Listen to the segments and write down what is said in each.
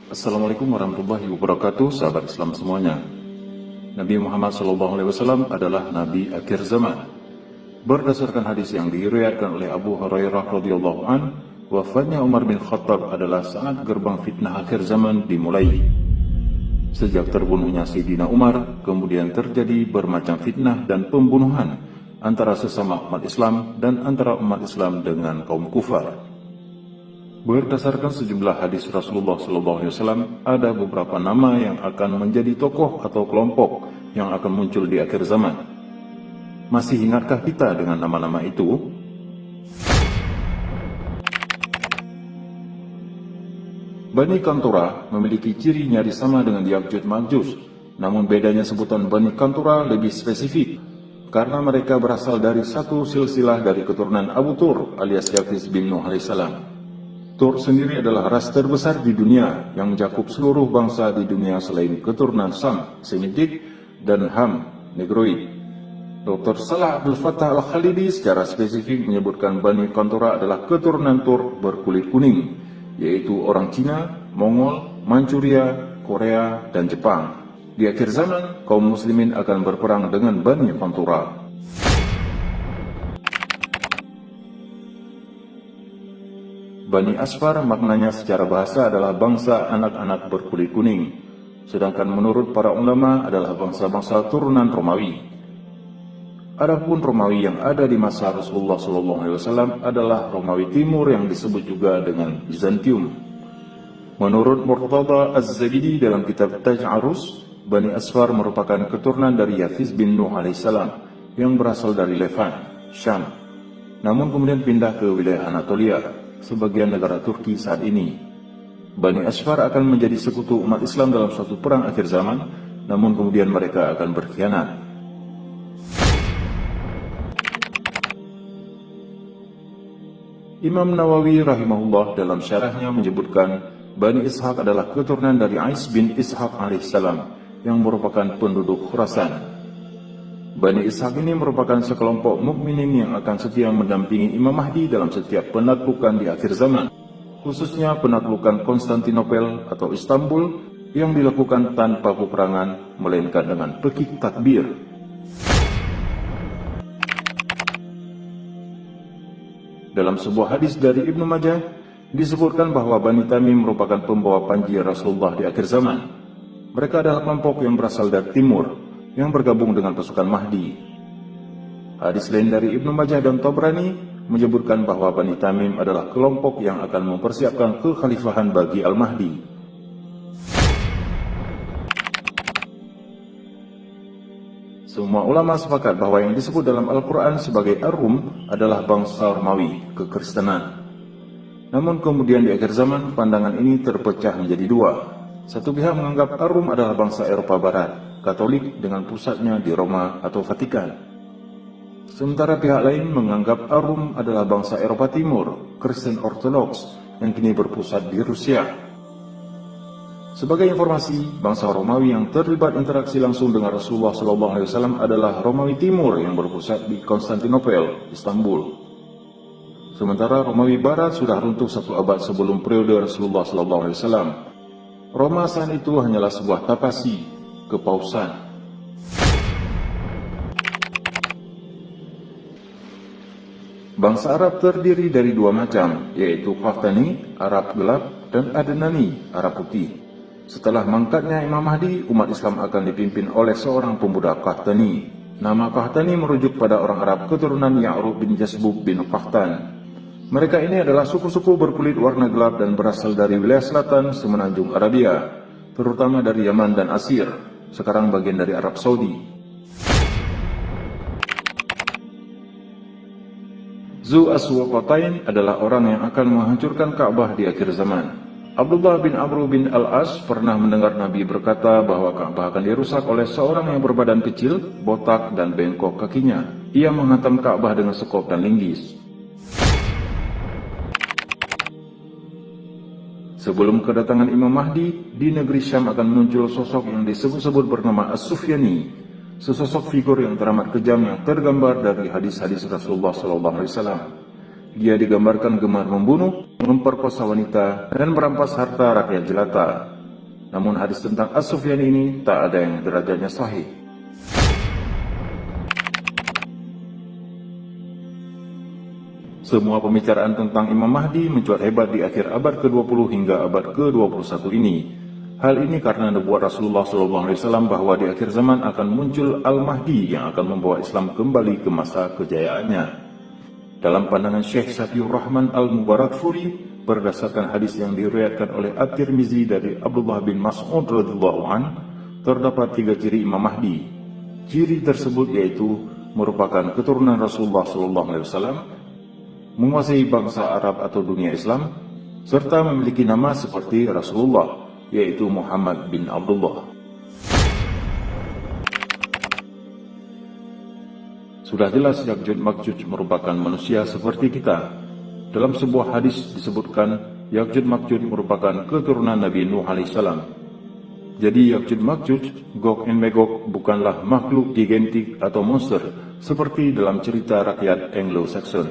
Assalamualaikum warahmatullahi wabarakatuh, sahabat Islam semuanya. Nabi Muhammad SAW adalah Nabi akhir zaman. Berdasarkan hadis yang diriwayatkan oleh Abu Hurairah radhiyallahu an, wafatnya Umar bin Khattab adalah saat gerbang fitnah akhir zaman dimulai. Sejak terbunuhnya Sayyidina Umar, kemudian terjadi bermacam fitnah dan pembunuhan antara sesama umat Islam dan antara umat Islam dengan kaum kufar. Berdasarkan sejumlah hadis Rasulullah SAW, ada beberapa nama yang akan menjadi tokoh atau kelompok yang akan muncul di akhir zaman. Masih ingatkah kita dengan nama-nama itu? Bani Qanturah memiliki ciri nyaris sama dengan Ya'juj Ma'juj, namun bedanya sebutan Bani Qanturah lebih spesifik, karena mereka berasal dari satu silsilah dari keturunan Abu Tur alias Yafis bin Nuh alaihissalam. Tur sendiri adalah ras terbesar di dunia yang mencakup seluruh bangsa di dunia selain keturunan Sam, Semitik, dan Ham, Negroid. Dr. Salah Abdul Fattah Al-Khalidi secara spesifik menyebutkan Bani Qanturah adalah keturunan Tur berkulit kuning, yaitu orang Cina, Mongol, Manchuria, Korea, dan Jepang. Di akhir zaman, kaum muslimin akan berperang dengan Bani Qanturah. Bani Asfar maknanya secara bahasa adalah bangsa anak-anak berkulit kuning, sedangkan menurut para ulama adalah bangsa-bangsa turunan Romawi. Adapun Romawi yang ada di masa Rasulullah SAW adalah Romawi Timur yang disebut juga dengan Bizantium. Menurut Murtada Az-Zabidi dalam kitab Taj Arus, Bani Asfar merupakan keturunan dari Yafis bin Nuh alaihissalam yang berasal dari Levan, Syam, namun kemudian pindah ke wilayah Anatolia, sebagian negara Turki saat ini. Bani Asfar akan menjadi sekutu umat Islam dalam suatu perang akhir zaman, namun kemudian mereka akan berkhianat. Imam Nawawi rahimahullah dalam syarahnya menyebutkan Bani Ishaq adalah keturunan dari Ais bin Ishaq alaihissalam yang merupakan penduduk Khurasan. Bani Ishaq ini merupakan sekelompok mukminin yang akan setia mendampingi Imam Mahdi dalam setiap penaklukan di akhir zaman, khususnya penaklukan Konstantinopel atau Istanbul yang dilakukan tanpa peperangan, melainkan dengan pekik takbir. Dalam sebuah hadis dari Ibnu Majah, disebutkan bahwa Bani Tamim merupakan pembawa panji Rasulullah di akhir zaman. Mereka adalah kelompok yang berasal dari timur, yang bergabung dengan pasukan Mahdi. Hadis lain dari Ibnu Majah dan Tabrani menyebutkan bahwa Bani Tamim adalah kelompok yang akan mempersiapkan kekhalifahan bagi Al-Mahdi. Semua ulama sepakat bahwa yang disebut dalam Al-Quran sebagai Ar-Rum adalah bangsa Romawi, kekristenan. Namun kemudian di akhir zaman, pandangan ini terpecah menjadi dua. Satu pihak menganggap Ar-Rum adalah bangsa Eropa Barat, Katolik dengan pusatnya di Roma atau Vatikan. Sementara pihak lain menganggap Ar-Rum adalah bangsa Eropa Timur, Kristen Ortodoks, yang kini berpusat di Rusia. Sebagai informasi, bangsa Romawi yang terlibat interaksi langsung dengan Rasulullah SAW adalah Romawi Timur yang berpusat di Konstantinopel, Istanbul. Sementara Romawi Barat sudah runtuh 1 abad sebelum periode Rasulullah SAW. Roma saat itu hanyalah sebuah tapasi, kepausan. Bangsa Arab terdiri dari dua macam, yaitu Qahtani, Arab gelap, dan Adnani, Arab putih. Setelah mangkatnya Imam Mahdi, umat Islam akan dipimpin oleh seorang pemuda Qahtani. Nama Qahtani merujuk pada orang Arab keturunan Ya'rub bin Jasbub bin Qahtan. Mereka ini adalah suku-suku berkulit warna gelap dan berasal dari wilayah selatan semenanjung Arabia, terutama dari Yaman dan Asir, sekarang bagian dari Arab Saudi. Zu Aswaqatain adalah orang yang akan menghancurkan Ka'bah di akhir zaman. Abdullah bin Amr bin Al-As pernah mendengar Nabi berkata bahwa Ka'bah akan dirusak oleh seorang yang berbadan kecil, botak, dan bengkok kakinya. Ia menghantam Ka'bah dengan sekop dan linggis. Sebelum kedatangan Imam Mahdi, di negeri Syam akan muncul sosok yang disebut-sebut bernama As-Sufyani, sesosok figur yang teramat kejam yang tergambar dari hadis-hadis Rasulullah SAW. Dia digambarkan gemar membunuh, memperkosa wanita, dan merampas harta rakyat jelata. Namun hadis tentang As-Sufyan ini tak ada yang derajatnya sahih. Semua pembicaraan tentang Imam Mahdi mencuat hebat di akhir abad ke-20 hingga abad ke-21 ini. Hal ini karena nubuat Rasulullah SAW bahwa di akhir zaman akan muncul Al-Mahdi yang akan membawa Islam kembali ke masa kejayaannya. Dalam pandangan Syekh Safiur Rahman Al-Mubarakfuri, berdasarkan hadis yang diriwayatkan oleh At-Tirmizi dari Abdullah bin Mas'ud radhiyallahu an, terdapat 3 ciri Imam Mahdi. Ciri tersebut yaitu merupakan keturunan Rasulullah SAW, menguasai bangsa Arab atau dunia Islam, serta memiliki nama seperti Rasulullah, yaitu Muhammad bin Abdullah. Sudah jelas Ya'juj Ma'juj merupakan manusia seperti kita. Dalam sebuah hadis disebutkan Ya'juj Ma'juj merupakan keturunan Nabi Nuh alaihissalam. Jadi Ya'juj Ma'juj, Gog and Magog bukanlah makhluk gigantik atau monster seperti dalam cerita rakyat Anglo-Saxon.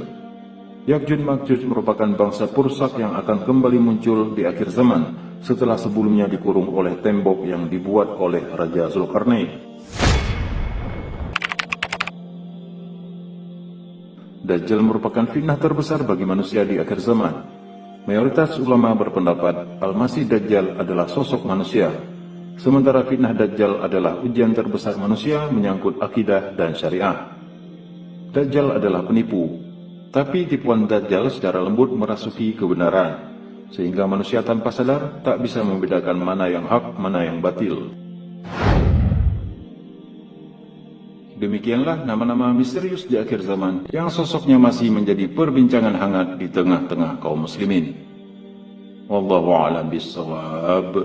Ya'juj Ma'juj merupakan bangsa Pursak yang akan kembali muncul di akhir zaman setelah sebelumnya dikurung oleh tembok yang dibuat oleh Raja Zulkarnain. Dajjal merupakan fitnah terbesar bagi manusia di akhir zaman. Mayoritas ulama berpendapat Al-Masih Dajjal adalah sosok manusia, sementara fitnah Dajjal adalah ujian terbesar manusia menyangkut akidah dan syariah. Dajjal adalah penipu, tapi tipuan Dajjal secara lembut merasuki kebenaran, sehingga manusia tanpa sadar tak bisa membedakan mana yang hak, mana yang batil. Demikianlah nama-nama misterius di akhir zaman yang sosoknya masih menjadi perbincangan hangat di tengah-tengah kaum muslimin. Wallahu a'lam bishawab.